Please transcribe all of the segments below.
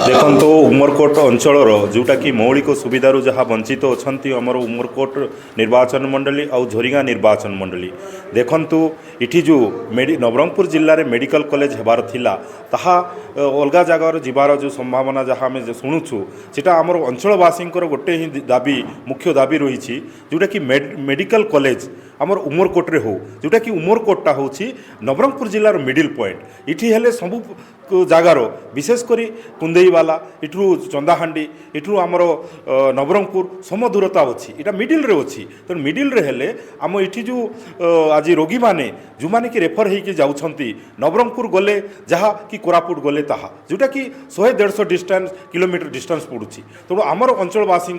देखो उमरकोट अंचल जोटा कि मौलिक सुविधार जहाँ वंचित अच्छा आमर उमरकोट निर्वाचन मंडली आउ झोरीगाँ निर्वाचन मंडली देखु इटी जो नवरंगपुर जिले में मेडिकल कॉलेज होबार थिला ताहा अलग जगार जीवार जो संभावना जहाँ आम शुणुचु सेटा आमर अंचलवासी गोटे ही दाबी मुख्य दाबी रही जोटा कि मेडिकल कॉलेज आमर उमरकोट्रे हो जोटा कि उमरकोटा हूँ नवरंगपुर जिलार मिडिल पॉइंट इटी हेले सबू जगार विशेषकर कुंदेईवाला इठू चंदाहांडी इठू आमर नवरंगपुर सम दूरता अच्छी इटा मिडिल रे अच्छी तेणु मिडिल रे हेले आम इठी जो आज रोगी माने जो माने कि रेफर होकर जाउछंती नवरंगपुर गले जहाँ कि कोरापुट गले ताहा जोटा कि 100-150 डिस्टेंस किलोमीटर डिस्टेंस पड़ुछि तेणु आमर अंचलवासी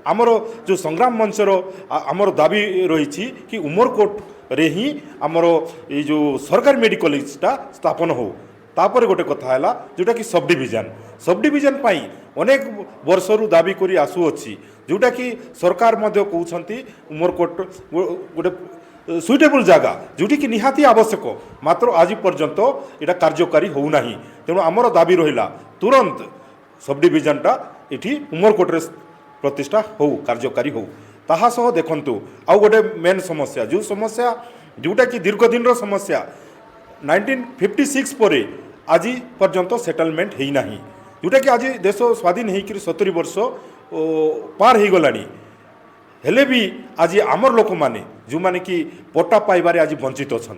आमर जो संग्राम मंचर आमर दाबी रही कि उमरकोट रे ही आमर ये जो सरकारी मेडिकल कॉलेजटा स्थापन हो तापर गोटे कथा है जोटा कि सब डिविजन पाई अनेक वर्षरु दाबी करी आसुअछि जोटा कि सरकार मध्य कहउछंती उमरकोट गोटे सुइटेबल जगह जोटी कि निहाती आवश्यक मात्र आज पर्यंत एटा कार्यकारी होउना तेणु आमर दाबी रहिला तुरंत सब डिविजनटा इठी उमरकोट रे प्रतिष्ठा हो कार्यकारी हो ताहा सह देखंतु आउ गोटे मेन समस्या जो समस्या जोटा कि दीर्घ दिन समस्या 1956 पर आज पर्यंत सेटलमेंट है ना जोटा कि आज देश स्वाधीन होकर 70 वर्ष पार हो गलानी हेले भी आज आमर लोक माने जो माने कि पट्टा पाइबारे आज वंचित अच्छा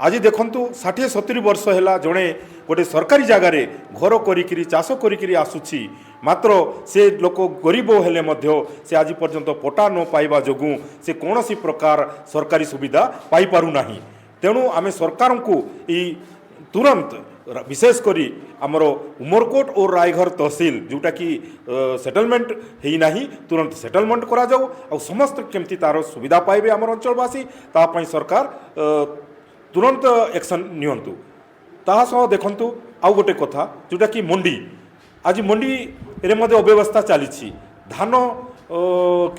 आज देखंतु 60-70 वर्ष है जड़े गोटे सरकारी जगार घर करी चाष करी आसुची मात्र से लोक गरीब हेले मध्य से आज पर्यंत पट्टा न पाइबा जोगु से कौन सी प्रकार सरकारी सुविधा पाई पारु नाही तेणु आम सरकार को तुरंत विशेषकर आमर उमरकोट और रायघर तहसील जोटा कि सेटलमेंट है ना तुरंत सेटलमेंट करा जाऊ और समस्त केमती तार सुविधा पाइबे आमर अंचलवासी तापाई सरकार तुरंत एक्शन नियंतु ताहा सह देखंतु आउ गोटे कथा जोटा कि मंडी आज मंडी रे मध्य अव्यवस्था चली धान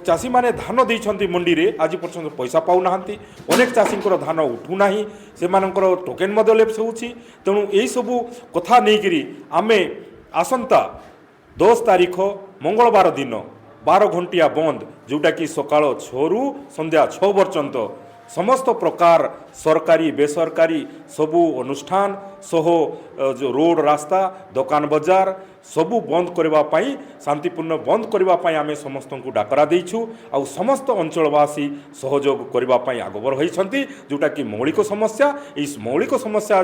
चाषी माने धान देइछंती मंडी रे आज पर्यंत पैसा पाउ नाहंती अनेक चाषींकर धान उठू नाही से मानकर टोकेन मध्य लेप्स होउछि तेणु एई सबु कथा नै करी आमे आसंता 10 तारीख मंगलवार दिन 12 घंटिया बंद जोटा कि सकाळ 6 रु संध्या 6 पर्यंत समस्त प्रकार सरकारी बेसरकारी सबू अनुष्ठान सह जो रोड रास्ता दुकान बजार सबू बंद करने शांतिपूर्ण बंद करने आम समस्त को डाकरा देइछु आउ समस्त अंचलवासी सहयोग करने आगबर होती जोटा कि मौलिक समस्या इस मौलिक समस्या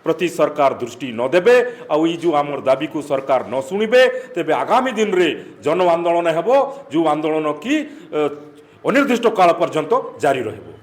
प्रति सरकार दृष्टि न देबे आउ जो आमर दाबी को सरकार न शुणिबे तेबे आगामी दिन रे जन आंदोलन हेबो जो आंदोलन की अनिर्दिष्ट काल पर्यंत जारी रहिबो।